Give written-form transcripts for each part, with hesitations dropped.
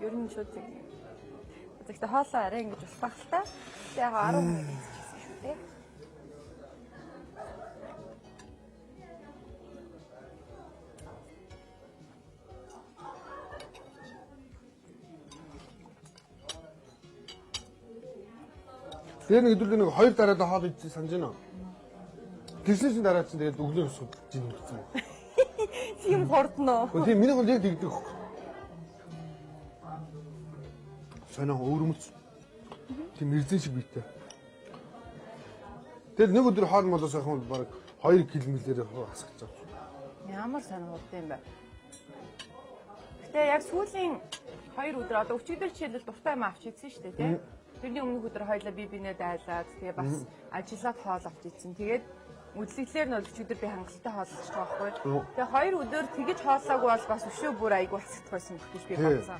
Ер нь шууд тийм. Тэгэхдээ хоолоо арай ингэж услах л та. Тэгээ яг 10 минут хийчихсэн шүү дээ. Тэгээ нэг өдөр нэг 2 дараад хоол идсэн санаж байна уу? Тэгсэн чинь дараа чинь тэгээд өглөө судалж ийн гэсэн. Тийм хурдноо. Тийм миний хол яг тэгдэг. Санаа өөрмөц. Тийм эрдэн шиг биетэй. Тэгэл нэг өдөр хоол молоос ахын баг 2 км-ээр хасгаж байгаа. Ямар санаа хурд юм бэ? Гэтэ яг сүүлийн 2 өдөр одоо өчигдөр жишээлбэл дуртай юм авч идсэн шүү дээ, тийм. Тэрний өмнөх өдөр хоёлаа би бинээ дайлаад тэгээ бас ажиллаад хоол авч идсэн. Тэгээд үдлэглэлээр нь бол өчигдөр би хангалттай хоол авчих байгаа байхгүй. Тэгээ 2 өдөр тэгэж хооллоогүй бол бас өшөө бүр айгүй хацдаг байсан гэж би бодсон.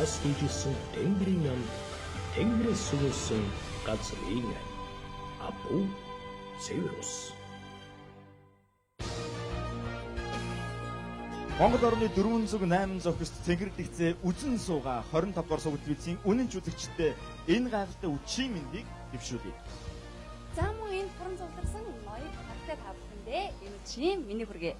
Асгийсэн тэнгэрийн ам тэнгэрээс сүгсэн газрын апу Северус. Монгол орны 408 зохист цэнгэрлэгцээ үзэн сууга 25 дугаар сугдлын үнэн жүжигчтэй энэ гайхалтай үчийн мэндийг дэвшүүлье. За мөн энэ хуран зовлогсон ноёг хартай тавхандээ энэ үчийн миний хүргэе.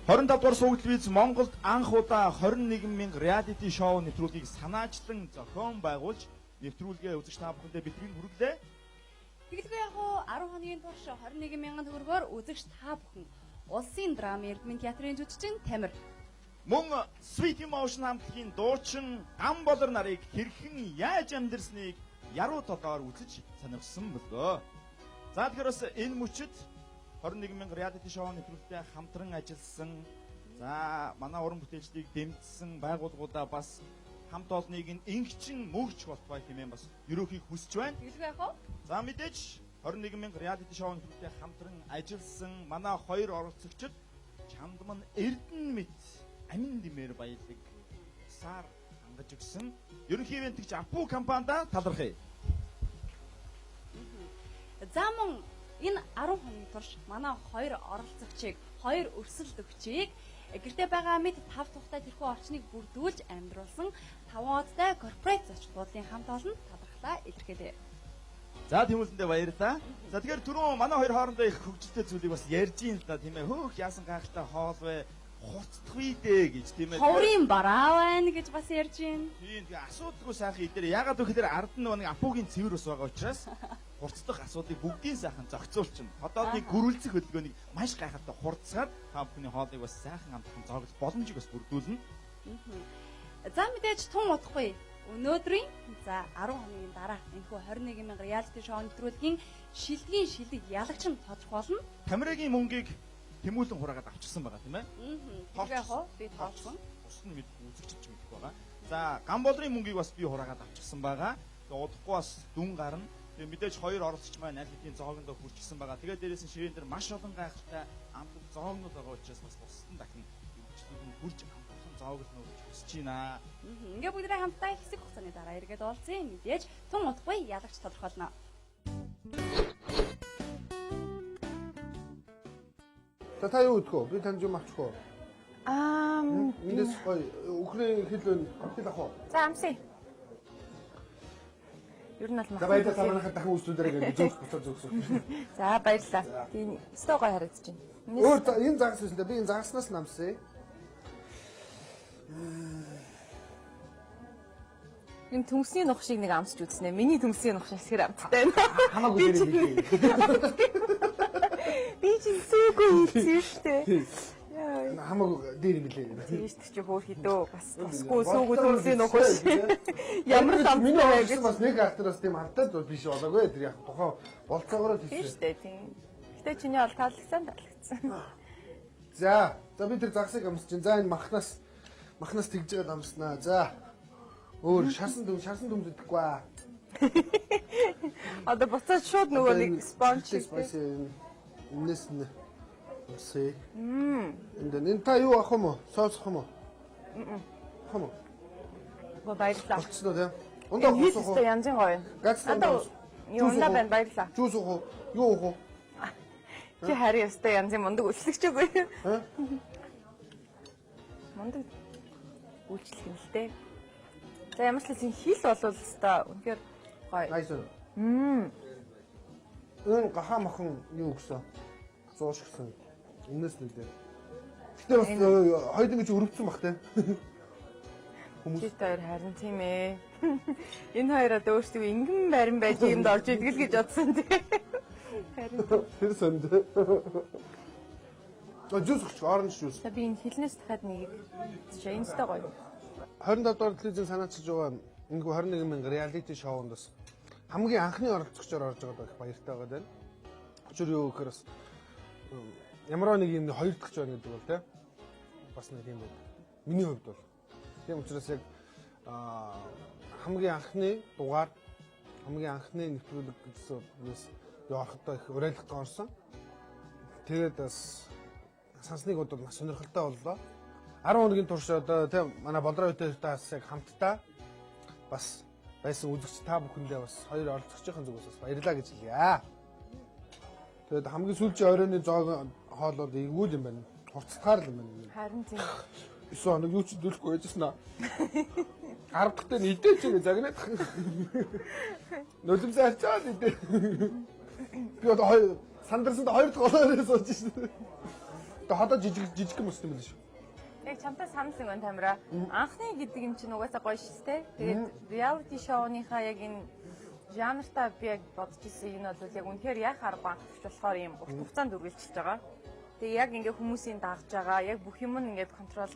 25 дугаар сугдлын Монголд анх удаа 21 мянга реалити шоу нэвтрүүлгийг санаачлан зохион байгуулж нэвтрүүлгээ үзэгч та бүхэндээ битгэн хүргэлээ. Тэгэлгүй яг 10 хоногийн турш 21 мянган төгрөгөөр үзэгч та бүхэн улсын драм эрдмийн театрын жүжигчин Тамир мөн Sweet Emotion хамтлагийн дуучин Гамболор нарыг хэрхэн яаж амьдэрснийг яруу толгоор үзэж сонирхсан болоо. За тэгэхээр бас энэ мөчид 21 мянга реалити шоу нэвтрүүлэгтээ хамтран ажилласан. За манай уран бүтээлчдийг дэмжсэн байгууллагуудаа бас хамт олныг ингчин мөгч болтугай хэмээн бас ерөөхдөө хүсэж байна. Тэгэлгүй яг За мэдээж 21 мянга реалити шоу нэвтрүүлэгтээ хамтран ажилласан манай хоёр оролцогчид чандман Эрдэнэ мэт амин димээр баялаг сар хангаж өгсөн. Ерөнхий ивэнтгч Апу компанида талархъя. За мөн энэ 10 хоногийн турш манай хоёр оролцогчийг, хоёр өрсөлд өгчийг гэртээ байгаа мэд 5 тухтай тэрхүү орчныг бүрдүүлж амьдруулсан 5 одтой корпорац зочин буудлын хамт олон талархлаа илэрхийлье. За тийм үлэндээ баярлалаа. За тэгэхээр түрүүн манай хоёр хоорондоо их хөвгөлтэй зүйлийг бас ярьж ийн л да тийм ээ. Хөөх яасан гайхалтай хоол вэ? Хуцдах үе дээ гэж тийм ээ. Ховрын бараа байна гэж бас ярьж байна. Тийм тэгээ асуудалгүй сайхан идээр ягаад гэвэл ард нь нэг Апугийн цэвэр ус байгаа учраас хурцдах асуудлыг бүгдийн сайхан зохицуулчихна. Одоо нэг гөрүүлцэх хөдөлгөөнийг маш гайхалтай хурцгаад та бүхний хоолыг бас сайхан амтхан зоогдох боломжийг бас бүрдүүлнэ. За мэдээж тун удахгүй. Өнөөдрийн за 10 хоногийн дараа энэхүү 21 мянга реалити шоу нэвтрүүлгийн шилдэгийн шилдэг ялагчин тодорхойлно. Камерагийн мөнгийг тэмүүлэн хураагаад авчирсан байгаа тийм ээ. Тэгээ яг би тоолсон. Бус нь мэд үзэгчч мэдэх байгаа. За Гамболрын мөнгийг бас би хураагаад авчирсан байгаа. Тэгээ удахгүй бас дүн гарна. Тэгээ мэдээж хоёр оролцогч маань аль хэдийн зоогондоо хүрчихсэн байгаа. Тэгээ дээрээс нь ширээн дээр маш олон гайхалтай амтд зоогнууд байгаа учраас бас бусдын дахин хөгжлүүд нь хүрж амтхан зоогдно гэж хүсэж байна. Ингээ бүгдээ хамтдаа хэсэг хугацааны дараа эргээд уулзъя. Мэдээж тун удахгүй ялагч тодорхойлно. Та юу гэдэх вэ? Би танд юм авчих уу? Эндээс гоё Украин хэл авах уу? За амсъя. Ер нь бол За баярлалаа та манайхад дахин үйлчлүүлээрэй гэж зөвх босоо зөвсөн. За баярлалаа. Тийм өстой гоё харагдаж байна. Өөр энэ загас байсан да би энэ загаснаас намсъя. Энэ төмсний нух шиг нэг амсч үзснэ. Миний төмсний нух шиг сэр амттай байна. Хамаагүй дээр Би чинь сүүгүй хийсэн шүү дээ. Хамаагүй дээр юм билээ. Тийш чи хөөх хідөө бас тусгүй сүүгүй төмсний нух шиг. Ямар л амттай вэ гэж бас нэг актераас тийм хамтаа биш болоогүй. Тэр яг тухайн болцоогоор тийм шүү дээ тийм. Гэтэ чиний ол таалагдсан. За би тэр загсыг амсч чинь. За энэ махнаас тэгж байгаа амснаа. За өөр шарсан дүм зүтгэхгүй аа. Одоо буцаад шууд нөгөө нэг спонж Энэс нэ. Үсээ. Энэ та юу авах юм уу? Соус авах юм уу? Хам уу? Баярлалаа. Болцсон уу те? Ундаа хийх хусах уу? ёстой янзын гоё. Гацтай Надад юу ундаа байна баярлаа. Жуус уу? Юу уу? Чи харин ёстой янзын мундаг үйлчлэгч үгүй юу? Мундаг үйлчлэх юм л дээ. За ямар ч хэлсэн хил болвол өстой үнэхээр гоё. Найс. Гахаа махан юу гэсэн? Зууш гэсэн. Энэс л үү. Гэтэ бас хоёул ингэж өрөвцөн бах те. Чи хоёр харин тийм ээ. Энэ хоёроо өөрсдөө ингэн барин байж юмд орж идэг л гэж бодсон тий. Харин Тэр сонд. Жуус өгч оранж жуус. за би энэ хилнээс дахиад нэг жишээ инстаа гоё. 25 дугаар телевизэн санаачилж байгаа энэ 21,000 реалити шоунд бас хамгийн анхны оролцогчоор орж байгаа их баяртай байгаа даа. Учир юу гэхээр бас ямар нэг юм хоёр дахь жоо гэдэг бол те бас нэг юм байна. Миний хувьд бол тийм учраас яг хамгийн анхны дугаар хамгийн анхны нэвтрүүлэг гэсэн юус явахтаа их урайлахтай орсон. Тэгээд бас сансныг бол маш сонирхолтой боллоо. 10 хоногийн турш одоо тийм манай болроо үедээс яг хамтдаа бас байсан үзэгч та бүхэндээ бас хоёр оролцогчийн зүгээс бас баярлалаа гэж хэлье. Тэгээд хамгийн сүүлийн оройны зоог хоол бол эвгүй юм байна. Хувцасгаар л юм байна. Харин тийм. 9 хоног юу ч дүүлэхгүй байжсэн аа. 10 дахь нь идэж байгаа загнаад. Нулимсаа арчаад идэ. Би одоо хоёр сандарсанд хоёр дахь олоороо сууж шин. Одоо хадаа жижиг юм өссөн юм биш үү? Яг чамтай санал нэг байна Тамира. Анхны гэдэг юм чинь угаасаа гоё шүү дээ. Тэгээд реалити шоуныхаа яг энэ жанртаа би яг бодож ирсэн энэ бол яг үнэхээр яг арга багч болохоор юм урт хугацаанд үргэлжилж байгаа. Тэгээ яг ингээ хүмүүсийн дагж байгаа, яг бүх юм нь ингээ контрол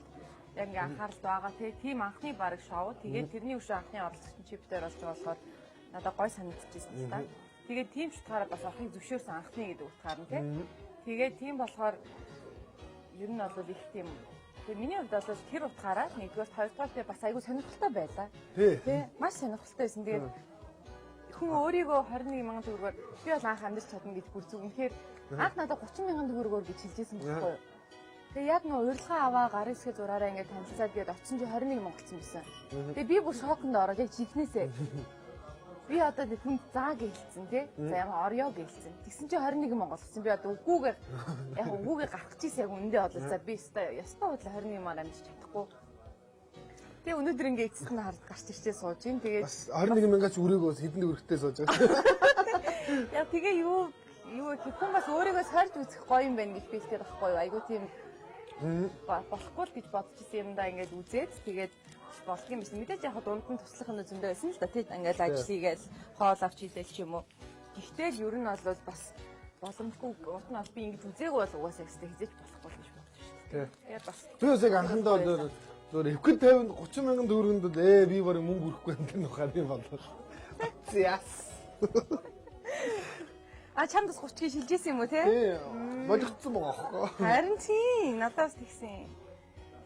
яг ингээ анхаарал байгаа. Тийм анхны баг шоу. Тэгээд тэрний өшөө анхны оролцогч чиптээр болж байгаа болохоор надад гоё санагдчихсэн л та. Тэгээд тийм ч утгаараа бас орохыг зөвшөөрсөн анхны гэдэг утгаар нь тийм. Тэгээд тийм болохоор ер нь бол их тийм. Тэгээ миний хувьд бол тэр утгаараа нэгдүгээр хоёрдугаар бас айгүй сонирхолтой байлаа. Тий. Маш сонирхолтой байсан. Тэгээд хүн өөрийгөө 21,000 төгрөгөөр би бол анх амьдарч чадна гэж бүр зүг үнэхээр анх надад 30,000 төгрөгөөр гэж хэлжсэн байхгүй юу. Тэгээ яг нөө урилга аваа гарын хэсгээ зураараа ингээд танилцаад гээд очсон чи 21,000 болсон байсан. Тэгээ би бүр шоконд ороод яг жигнэсээ. Би одоо хүн заа гэлцэн тий. За ямар орё гэлцэн. Тэгсэн чи 21,000 болсон. Би одоо үгүйгээр яг үгүйгээр гарах чийс яг үндэ бодлоо. За би ястаа бодлоо 21,000 амьдч чадахгүй. Тэгээ өнөөдөр ингээ эцэст нь хард гарч ирчээ сууж ин. Тэгээд бас 21,000-аас өрөөгөө хэдэн өрхтэй сууж байгаа. яг тэгээ юу хүн бас өөрийгөө сорж үзэх гоё юм байна гэж би хэлдэг байхгүй юу. Айгуу тийм болохгүй л гэж бодож ирсэн юм да ингээд үзээд тэгээд болдго юм биш. Мэдээж яг дунд нь туслах нь зөндөө байсан л да тийм ингээд ажил хийгээл хоол авч хийлээ ч юм уу. Гэхдээ л ер нь бол бас боломжгүй урт нь би ингэж үзээгүй бол угаасаа хэвчээ хизээч болохгүй л гэж бодож шүү дээ. Тэгээд бас Түүнээс яг анхандаа зөв эвхэр 50 30,000 төгрөгөнд бол би барыг мөнгө өрөхгүй юм тэр нухаар юм болоо. Зяас. а чамд бас 30 шилжсэн юм уу те? Тий. Болгоцсон байгаа аахгүй. Харин тийм надаас тэгсэн.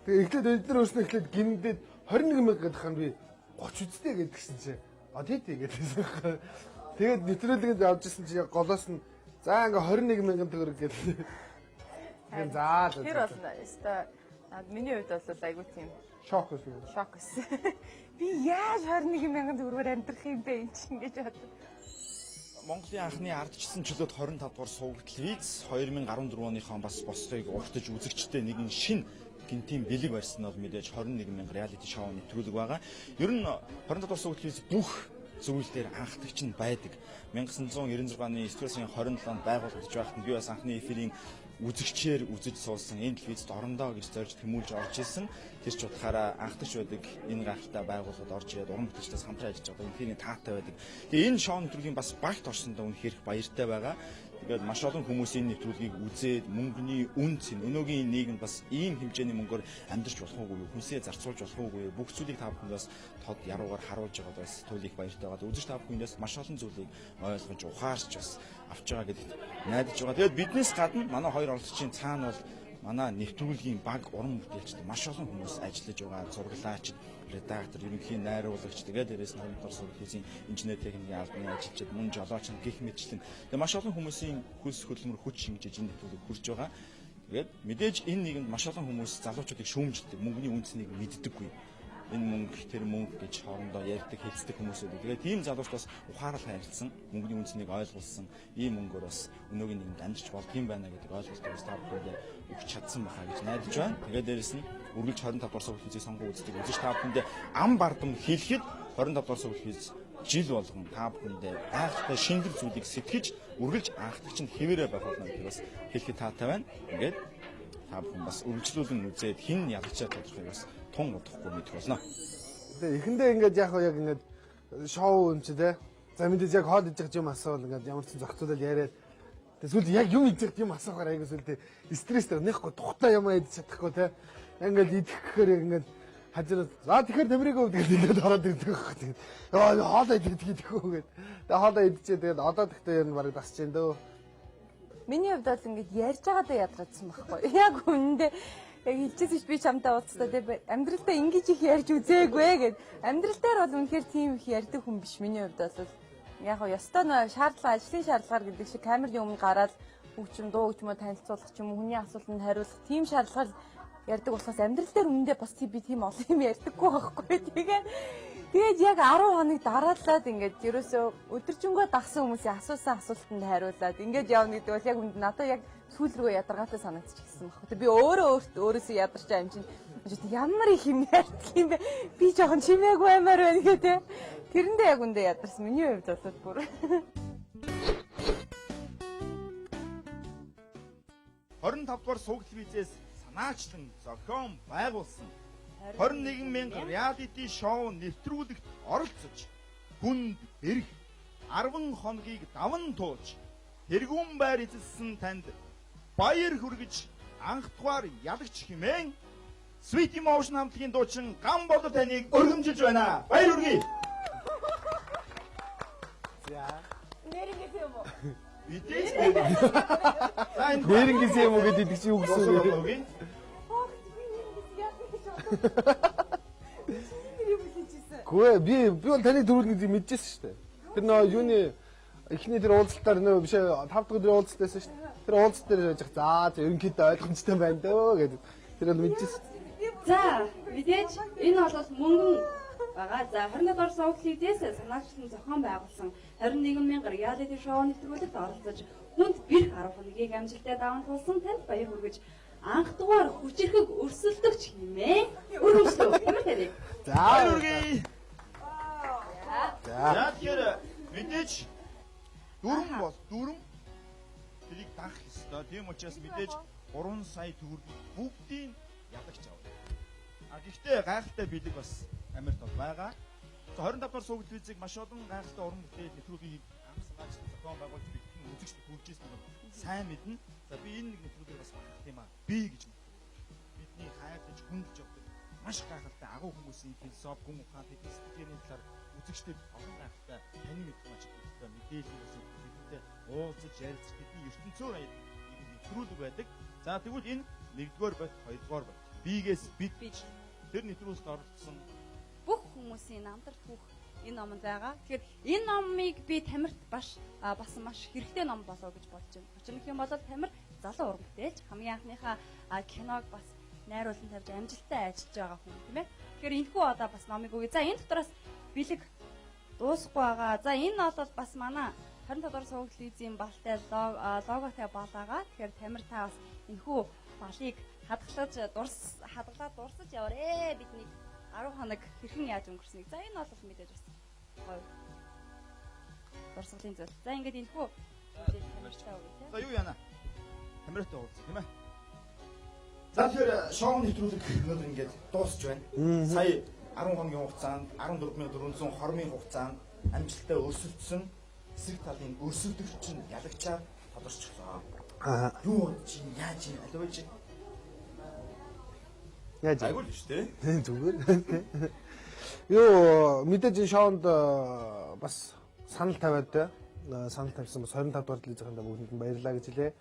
Тэгээ эхлээд эдгээр өөрснөө эхлээд гиндээд 21,000 гэдэг хань би 30 үстэй гэдгсэн чи. А тий гэдгсэн. Тэгээд нэвтрүүлгээд явж исэн чи голоос нь за ингээ 21,000 төгрөг гэдэг. Тэгээд заа. Тэр бол өстой миний хувьд бол айгүй тийм шок байсан. шок байсан. Би яаж 21,000 төгрөгөөр амьдрах юм бэ энэ чинь гэж бодсон. Монголын анхны ардчилсан чөлөөт 25 дугаар суваг телевиз 2014 оныхон бас босхыг уртж үзэгчтэй нэгэн шин гинтийн бэлэг барьсан бол мэдээж 21,000 реалити шоу нэвтрүүлэг байгаа. Ер нь 25 дугаар суваг телевиз бүх зөвлөлтөөр анхдагч нь байдаг. 1996 оны 9 сарын 27-нд байгуулагдаж байхад нь би бас анхны эфирийн үзэгчээр үзэж суулсан энэ телевизд орондоо гэж зорж тэмүүлж орж исэн. Тэр ч утгаараа анхдагч байдаг энэ гайхалтай байгууллагад орж ирээд уран бүтээлчдээс хамтран ажиллаж байгаа. Үнэхээр таатай байдаг. Тэгээ энэ шоу нэвтрүүлгийн бас багт орсондоо үнэхээр их баяртай байгаа. Тэгээд маш олон хүмүүс энэ нэвтрүүлгийг үзээд мөнгөний үнц нь өнөөгийн нийгэмд бас ийм хэмжээний мөнгөөр амьдарч болох уугүй юу? Хүнсээ зарцуулж болох уугүй юу? Бүх зүйлийг та бүхэндээс тод яруугаар харуулж байгаад бас туйлыг баяртай байгаа. Үзэж та бүхэндээс маш олон зүйлийг ойлгож ухаарч бас авч байгаа гэдэгт найдаж байгаа. Тэгээд биднээс гадна манай хоёр оролцогчийн цаана бол манай нэвтрүүлгийн баг уран бүтээлчд маш олон хүмүүс ажиллаж байгаа. Зураглаач, редактор, ерөнхий найруулагч, тэгээд дээрээс нь хамтар сургуулийн инженер техникийн албаны ажилчид, мөн жолооч гэх мэтчлэн. Тэгээд маш олон хүмүүсийн хөлс хөдөлмөр хүч шинжиж энэ нэвтрүүлэг хүрж байгаа. Тэгээд мэдээж энэ нийгэмд маш олон хүмүүс залуучуудыг шүүмжилдэг, мөнгөний үнцнийг мэддэггүй. энэ мөнгө тэр мөнгө гэж хоорондоо ярьдаг хэлцдэг хүмүүсүүд. Тэгээд тийм залуучд бас ухаарал харилцсан, мөнгөний үнцнийг ойлгуулсан, ийм мөнгөөр бас өнөөгийн нийгэмд амжиж болдгийм байна гэдэг ойлголтыг бас та бүхэнд өгч чадсан байхаа гэж найдаж байна. Тэгээд дээрэс нь үргэлж 25 дугаар сургуулийн сонгуул үздэг үзэж та бүхэндээ ам бардам хэлэхэд 25 дугаар сургуулийн жил болгон та бүхэндээ гайхалтай шинжлэх зүйлийг сэтгэж үргэлж анхдагч нь хэвээрээ байх болно гэдгийг бас хэлэхэд таатай байна. Ингээд та бүхэн бас үргэлжлүүлэн үзээд хэн ялгчаад тодорхойг бас тун удахгүй мэдэх болно. Тэгээ эхэндээ ингээд яг ингээд шоу юм чи те. За мэдээж яг хоол идэж юм асуувал ингээд ямар ч зохицуулаад яриад тэгээ сүүл яг юм идэх юм асуухаар айгу сүүл стресстэй нэхгүй тухтай юм идэж чадахгүй те. Ингээд идэх гэхээр ингээд хажууд за тэгэхээр тамирыг өвдөг ингээд ороод ирдэг байхгүй. Тэгээд ёо хоолоо идэх гэдэхгүй гээд. Тэгээ хоолоо идчихээ тэгээд одоо тэгтээ ер нь барыг тасч जैन дөө. Миний хувьд бол ингээд ярьж байгаадаа ядаргаадсан байхгүй. Яг үнэндээ яг хэлчихсэн ч би чамтай уулзтаа тийм амьдралдаа ингэж их ярьж үзээгүй гэд. Амьдрал дээр бол үнэхээр тийм их ярьдаг хүн биш миний хувьд бол. Яг нь ёстой нөө шаардлага ажлын шаардлагаар гэдэг шиг камерын өмнө гараад хөгжим дуу хөгжмөө танилцуулах ч юм уу хүний асуултанд хариулах тийм шаардлагаар ярьдаг болохоос амьдрал дээр үнэндээ бас би тийм олон юм ярьдаггүй байхгүй. Тэгээд яг 10 хоног дараалаад ингээд ерөөсөө өдөржингөө дагсан хүмүүсийн асуусан асуултанд хариулаад ингээд явна гэдэг бол яг үнд надад яг сүүл рүү ядаргаатай санагдчихсан байхгүй. Би өөрөөсөө ядарч байгаа юм чинь ямар их юм ярьдаг юм бэ? Би жоохон чимээгүй аймаар байна гэдэг. Тэрэндээ яг үндэ ядарсан. Миний хувьд бол бүр 25 дугаар сууг телевизээс санаачлан зохион байгуулсан 21,000 реалити шоу нэвтрүүлэгт оролцож хүнд эрх 10 хоногийг даван туулж тэргүүн байр эзэлсэн танд баяр хүргэж анх дугаар ялагч хэмээн Sweet Emotion хамтлагийн дуучин Гамболор таныг өргөмжилж байна. Баяр хүргэе. За. нэрнгэс юм уу? Бидээс Нэрнгэс юм уу гэдэг чи юу гэсэн үг вэ? Гүй би бол таны дөрүүлгийг мэдчихсэн шүү дээ. Тэр нөө юуны эхний тэр уулзалтаар нөө биш 5 дахь өдрийн уулзалтайсэн шүү дээ. Тэр уулзалт дээр яж за ерөнхийдөө ойлгомжтой байна дөө гэдэг. Тэр бол мэдчихсэн. За мэдээж энэ бол мөнгөн байгаа. За 25 дугаар сууг телевизээс санаачлан зохион байгуулсан 21,000 реалити шоу нэвтрүүлэгт оролцож хүнд бэрх 10 хоногийг амжилттай даван туулсан танд баяр хүргэж анх дугаар хүчирхэг өрсөлдөгч хэмээн өргөмжлөө. Ямар тань? За баяр хүргэе. За. За тэгэхээр мэдээж дүрм тэрийг даах ёстой. Тийм учраас мэдээж 3 сая төгрөгийг бүгдийг ялагч авах. Гэхдээ гайхалтай бэлэг бас Америкт байгаа. 25 дугаар сууг телевизийг маш олон гайхалтай уран бүтээл нэвтрүүлгийг анх санаачлан зохион байгуулж бэлтгэн үзэгч хүрчээсэн нь сайн мэднэ. За би энэ нэг нэвтрүүлгээр бас багтах юм аа. Би гэж бидний хайрлаж хүндж явдаг маш гайхалтай агуу хүмүүсийн философи, гүн ухаан, сэтгэлийн талаар үзэгчдэд олон гайхалтай таны мэддэг маш их мэдээлэл үүсгэж уулзаж ярилцж бидний ертөнцөөр нэвтрүүлэг байдаг. За тэгвэл энэ 1-р бат 2-р бат. Бигээс бид тэр нэвтрүүлэгт оролцсон бүх хүмүүсийн намтар түүх энэ номонд байгаа. Тэгэхээр энэ номыг би Тамирт бас маш хэрэгтэй ном болоо гэж бодож байна. Учир нь юм бол Тамир залуу уран бүтээлч хамгийн анхныхаа киног бас найруулан тавьж амжилттай ажиллаж байгаа хүн тийм ээ. Тэгэхээр энэхүү одоо бас номыг үгүй. За энэ дотроос бэлэг дуусахгүй байгаа. За энэ бол бас манай 25 дугаар сууг телевизийн балтай логотой балаага. Тэгэхээр Тамир та бас энэхүү балыг хадгалаад дурсаж яваарэ. Бидний 10 хоног хэрхэн яаж өнгөрснийг. За энэ бол мэдээж бас гоё. Дурсгалын зүйл. За ингээд энэхүү Тамиртай үгүй тийм. За юу яана? Тамиртай уулзсан тийм ээ. За тэгэхээр шоу нэвтрүүлэг өнөөдөр ингээд дуусч байна. Сая 10 хоногийн хугацаанд 14,420 хугацаанд амжилттай өрсөлдсөн эсрэг талын өрсөлдөгч нь ялагчаар тодорчглоо. Юу чи яаж юм аль вэ? Яаж айгуул шүү дээ. Зүгээр. Юу мэдээж энэ шоунд бас санал тавиад санал тавьсан бас 25 дугаар телевизийнхэндээ бүгдэнд нь баярлалаа гэж хэлээ.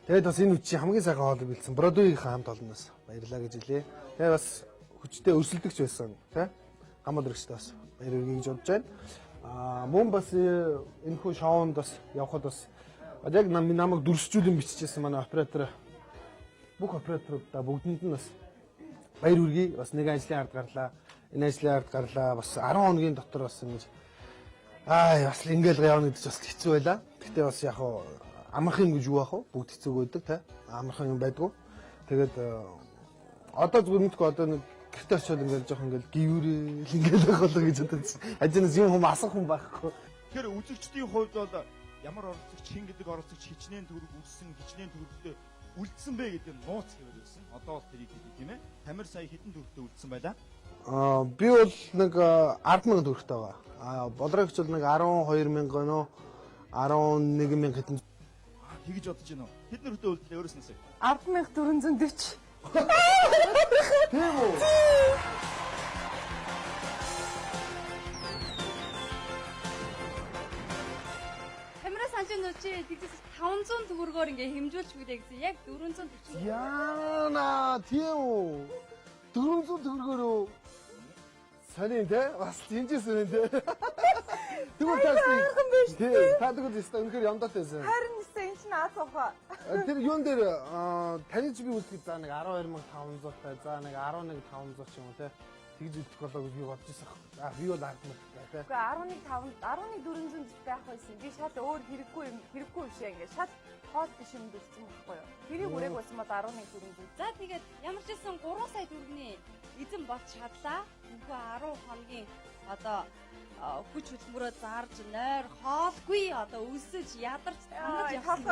Тэгээд бас энэ үчи хамгийн сайхан хоолыг бэлдсэн Бродвейгийн хамт олноос баярлалаа гэж хэлээ. Тэгээд бас хүчтэй өрсөлдөгч байсан тий Гамболор гэгчтэй бас баяр хүргэе гэж бодож байна. Мөн бас энэ хүү шоунд бас явхад бас яг намайг дүрсжүүлэн биччихсэн манай оператор бүх операторуудаа бүгдэнд нь бас баяр хүргэе. Бас нэг ажлын ард гарлаа. энэ ажлын ард гарлаа. Бас 10 хоногийн дотор бас ингэж бас ингээл явна гэдэг чинь бас хэцүү байлаа. Гэтэ бас яг хуу амархан юм гэж юу ах вэ? Бүгд хэцүүг байдаг те. Амархан юм байдгүй. Тэгээд одоо зүгээр мэдгүй одоо нэг гэртээ очиод ингээл жоох ингээл гіврээл ингээл байх болоо гэж бодсон. Ажинаас юм хүм асах хүн байхгүй. Тэгэхээр үзэгчдийн хувьд бол ямар оролцогч хин гэдэг оролцогч хичнээн төгрөг үлдсэн хичнээн төгрөгтэй үлдсэн бэ гэдэг нь нууц гэвэл байсан. Одоо бол тэрийг хэлээ тийм ээ. Тамир сая хэдэн төгрөгтэй үлдсэн байлаа? Би бол нэг 10,000 төгрөгтэй байгаа. Бодрогч бол нэг 12,000 нөө 11,000 хэдэн. Тэгж бодож байна уу? Хэдэн төгрөгтэй үлдлээ өөрөөс нь? 10,440. Тийм үү? Камера санжин үчи тэгээс 500 төгрөгөөр ингээ хэмжүүлж билээ гэсэн. Яг 440. Яна тийм үү? 400 төгрөгөөрөө саний те бас тэнцсэн те. Тэгвэл та тэгвэл өстө үнэхээр ямдаатай байсан. Харин энэ чинь аз ухаа. Тэр юун дээр таны чи би үлдэхэд за нэг 12,500 тай за нэг 11,500 ч юм уу те. Тэгж үлдэх болоо гэж би бодож байсан. Би бол 10,000 те. Гэхдээ 11,400 байх байсан. Би шал өөр хэрэггүй биш ингээ шал хоол биш юм дэлсэн байхгүй юу. Тэрийг үрэг байсан бол 11,400. За тэгээд ямар ч байсан 3 сая төгрөгийн эзэн болж чадлаа. Үгүй 10 хоногийн одоо хүч хөдөлмөрөө зарж нойр хоолгүй одоо өсөж ядарч тандаж явсан.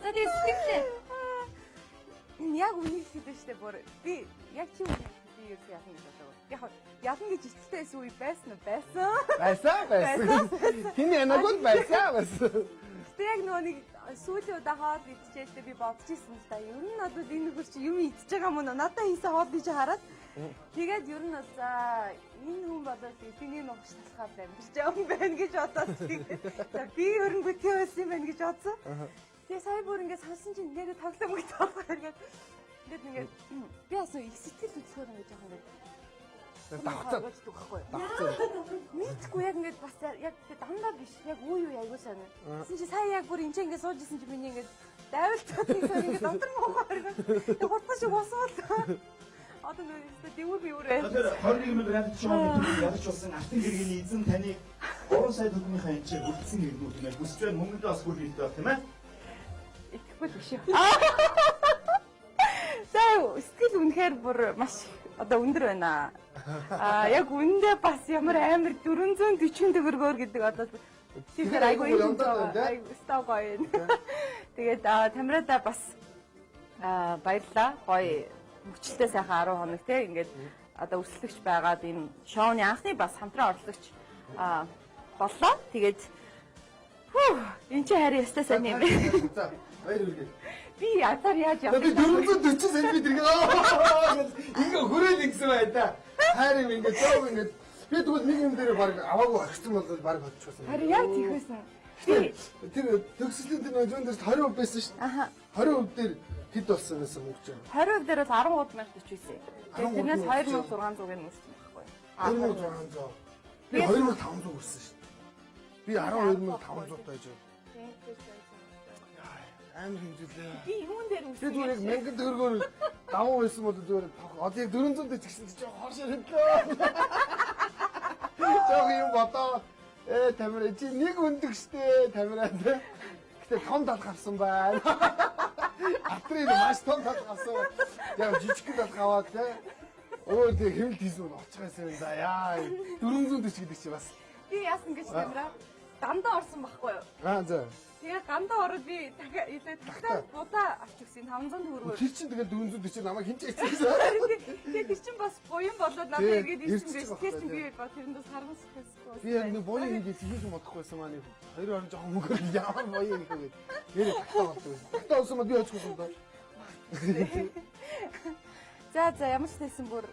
За тэгээд сэтгэлээ. Яг үнийг хэлдэг штэ бүр. Би яг чи үнийг би юу яах юм болоо. Яг ялна гэж ичтэй байсан үе байсан уу? Байсан. Хин янагуул байсан. Гэтэ яг нөгөө нэг сүүлийн удаа хоол идчихээ би бодож ирсэн л да. Ер нь надад энэ нөхөр чи юм идчихэж байгаа юм уу? Надад хийсэн хоол гэж хараад тэгээд ер нь за энэ хүн болоод эдний ногч талхаад амьдч юм байна гэж бодоод тэгээд за би ер нь бүтээ байсан юм байна гэж бодсон. Тэгээ сая бүр ингээд сонсон чинь нэрээ тоглоом гэж байгаа хэрэг. Тэгээд ингээд би бас их сэтгэл хөдлөхөөр ингээд жоох ингээд давхцаад байхгүй. Мэдгүй яг ингээд бас яг дандаа биш. Яг үе аягүй санаа. Тэгсэн чи сая яг бүр энэ ингээд сууж исэн чи миний ингээд дайвалцаад ингээд дотор мохоо хэрэг. Тэгээд хурдан шиг усаад. Одоо нөө дэвүр биүрээ. Тэгэхээр 21 градус шоуны ялж болсон алтан гэргийн эзэн таныг 3 сая төгрөгийнхаа энэ чинь үлдсэн гэрнүүд нэ бүсч байна мөнгөд бас бүр хэлдэг байх тийм ээ. Итгэхгүй биш үү. За сэтгэл үнэхээр бүр маш одоо өндөр байна. Яг үндэ бас ямар амар 440 төгрөгөөр гэдэг одоо тэгэхээр айгүй юм сток гоё. Тэгээд Тамирада бас баярлаа. Гоё мөчлөлтөө сайхан 10 хоног те ингээд одоо өрсөлдөгч байгаад энэ шоуны анхны бас хамтран оролцогч боллоо. Тэгээд энэ чи харин ястаа сайн юм бэ? За баяр үргэлж. Би ятар яаж явах Би 440 см ингээ хүрээлэн гэсэн бай та. Хайр юм ингээ зов ингээ би тэгвэл нэг юм дээр баг аваагүй орчихсон бол баг бодчихсон. харин яг тийх байсан. Тэр төгслийн тэр нөжөн дээр 20% байсан шүү дээ. Аха. 20% дээр хэд болсон байсан мөнгө чинь? 20% дээр бол 13,000 төчвэсэн. Тэгээд тэрнээс 2,600-ыг нөөсөн байхгүй. 2,600. Би 2,500 хүрсэн шүү дээ. Би 12,500 тааж байна. Амар хэмжүүлээ. Би юун дээр үсээ. Би зүгээр 1000 төгрөгөөр давуу байсан бол зүгээр одоо яг 400 дэд гэсэн чинь хоошоо хэллээ. Жог юм бодоо. Тамира чи нэг өндөг штэ Тамира тэ. Гэтэ том тал гарсан байна. Атрын маш том тал гарсан. Яг жижиг тал аваад тэ. Өө тэг хэмэл хийсэн нь очихсан юм да. Яа 440 гэдэг чи бас. Би яасан гэж Тамира дандаа орсон байхгүй юу? За. Тэгээд гандаа ороод би дахиад будаа авчихсан 500 төгрөгөөр. Тэр чинь тэгээд 440 намайг хинч хийсэн. Тэгээд тэр чинь бас буян болоод надад иргэд ирсэн гэж тэр чинь би бод тэрэндээ сарган сэтгэсэн. Би яг нэг буян ингэж хийж бодохгүй байсан маань. Хоёр орон жоохон мөнгөөр ямар буян юм гээд. Нэрээ тагтаа болдог байсан. Тагтаа болсон ма би очихсон доо. За ямар ч хэлсэн бүр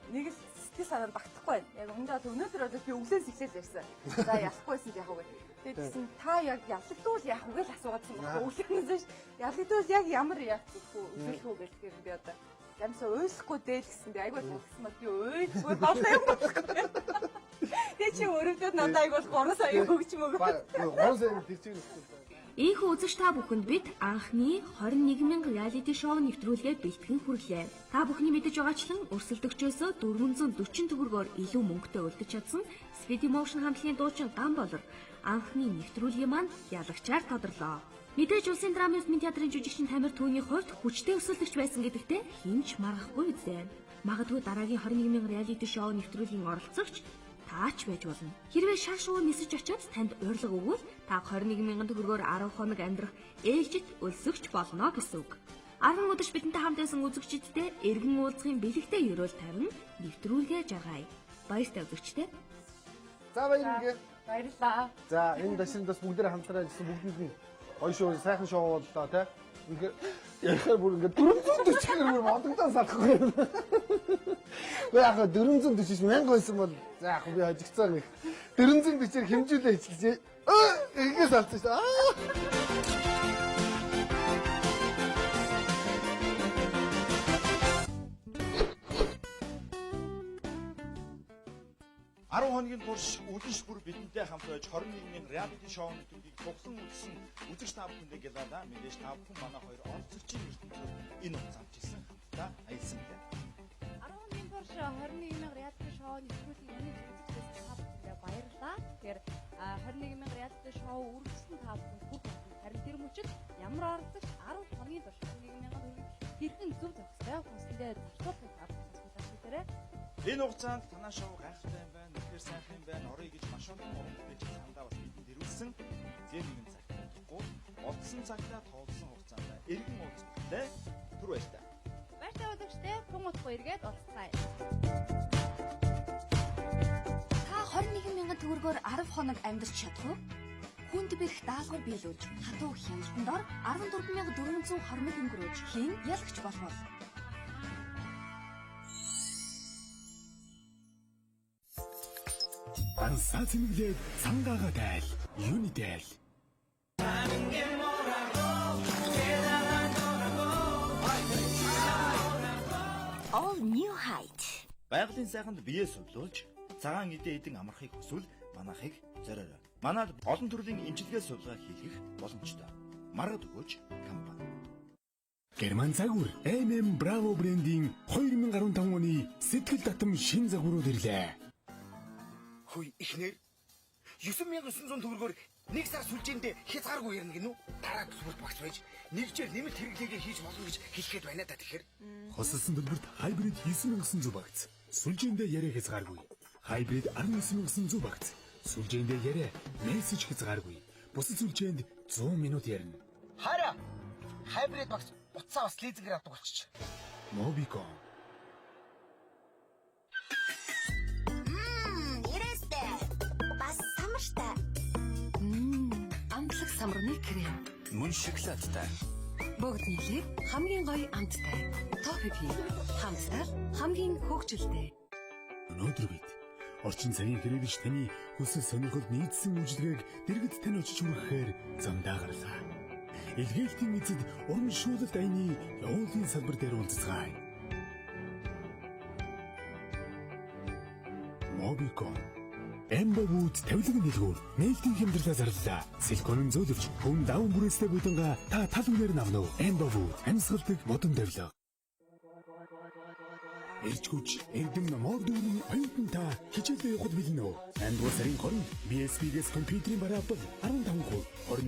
нэг л сэтгэл санаа багтахгүй байна. Яг өнөөдөр одоо би өглөөс ихлээл ярьсан. За ялахгүйсэн яах вэ? Тэгээд тэгсэн та яг ялагдвал яах вэ гэж асуугаадсан байна. Өглөөнөөс ялагдвал яг ямар яах үзүүлэх үү гэх юм би одоо ямсаа уйлахгүй дээ гэсэн би айгүй тагсан ба би уйлгүй болоо юм байна. Тэгээ чи өрөвдөд надад айгүй 3 сая өгч мөгөө. 3 сая тэр чинь Ийхүү үзэгч та бүхэнд бид анхны 21,000 реалити шоу нэвтрүүлгээ бэлтгэн хүрлээ. Та бүхний мэдэж байгаачлан өрсөлдөгчөөсөө 440 төгрөгөөр илүү мөнгөтэй үлдэж чадсан Sweet Emotion хамтлагийн дуучин Гамболор анхны нэвтрүүлгийн маань ялагчаар тодорлоо. Мэдээж улсын драмын театрын жүжигчин Тамир Түүний хувьд хүчтэй өрсөлдөгч байсан гэдэгтээ хинч маргахгүй үзээ. Магадгүй дараагийн 21,000 реалити шоу нэвтрүүлгийн оролцогч таач байж болно. Хэрвээ шар шувуу нисэж очиод танд урилга өгвөл та 21,000 төгрөгөөр 10 хоног амьдрах ээлжид өлсөгч болно гэсэн үг. 10 өдөрч бидэнтэй хамт байсан үзэгчдтэй эргэн уулзахын бэлэгтэй ерөөл тавина, нэвтрүүлгээ жаргая. Баяртай үзэгчтэй. За баярлалаа. Баярлалаа. За энэ дашинд бас бүгдээ хамтраад ирсэн бүгдэнд нь гоё шоу, сайхан шоу боллоо те. Ингээ яхаа бүр ингээ 440 гэр бүр модогдоо салахгүй. Гэхдээ яг 440 мянга байсан бол за яг би хожигцсан нэг 440-ээр хэмжүүлээ хийчихлээ. Ингээс алцсан шүү дээ. 10 хоногийн турш үлэнш бүр бидэнтэй хамт байж 21,000 реалити шоу нэвтрүүлгийг туглан үзсэн үзэгч та бүхэндээ гэлээ. Мэдээж та бүхэн манай хоёр оролцогчийн ертөнцөд энэ хугацаанд чилсэн хамтдаа аялсан байна. 10 хоногийн турш 21,000 реалити шоу нэвтрүүлгийг үнэн үзэж та бүхэндээ баярлалаа. Тэгэхээр 21,000 реалити шоу үргэлжлэн та бүхэнд бүх харин тэр мөчид ямар оролцогч 10 хоногийн турш 21,000 төгрөг хэрхэн зөв зохистой хүнсэндээ зарцуулахыг та бүхэнд хэлээрэй. Энэ хугацаанд танаа шоу гайхалтай юм байна. Үнэхээр сайхан юм байна. Орё гэж маш олон урагш байж сандаа бас бидэнд ирүүлсэн. Зээн нэгэн цаг болохгүй. Олдсон цагтаа тоолсон хугацаанд эргэн уулзалттай түр баяртай. Баяртай үзэгчтэй тун утга эргээд олцгаая. Та 21,000 төгрөгөөр 10 хоног амьдарч чадах уу? Хүнд бэрх даалгавар биелүүлж, хатуу хяналтанд ор 14,420 төгрөгөөр хэн ялагч болов? Ансаа цэмэглээд цангаагаа тайл. Unitel. All New Height. Байгалийн сайханд бие сувлуулж, цагаан эдэн эдэн амархыг хүсвэл манайхыг зориорой. Манайд олон төрлийн имчилгээ сувлгаа хийх боломжтой. Маргад өгөөч компани. Герман загвар MM Bravo брендийн 2015 оны сэтгэл татам шин загварууд ирлээ. Хөөе ихнэр 9,900 төгрөгөөр нэг сар сүлжээндээ хязгааргүй ярина гинүү. Дараа бүсгүүр багц байж нэгжээр нэмэлт хэрэглээгээ хийж болно гэж хэлэхэд байна да тэгэхээр. Хосолсон төлбөрт хайбрид 9,900 багц. Сүлжээндээ яриа хязгааргүй. Хайбрид 19,900 багц. Сүлжээндээ яриа мессеж хязгааргүй. Бусад сүлжээнд 100 минут ярина. Хараа. Хайбрид багц утсаа бас лизингээр авдаг болчих. Mobicom. Амтлаг самрны крем. Мөн шоколадтай. Бүгд нийлээд хамгийн гоё амттай. Тофиги. Хамтдаа хамгийн хөгжилтэй. Өнөөдөр бид орчин цагийн хэрэглэж таны хүсэл сонирхолд нийцсэн үйлчлэгийг дэргэд тань очиж хүрэхээр замдаа гарлаа. Илгээлтийн эзэд уран шүүлэлт айны явуулын салбар дээр уулзцгаая. Mobicom. Эмбавууд тавилан дэлгүүр нээлтийн хямдралаа зарлаа. Силиконын зөөлөвч хүн даван бүрээстэй бүдэнга та тал үнээр навна уу? Эмбавууд амьсгалдаг модон тавилга. Эрчгүч эрдэм мор дүүрний оюутан та хичээлдээ явахд бэлэн үү? 8 дугаар сарын 20 BSB-гээс компьютерийн бараа авбал 15%.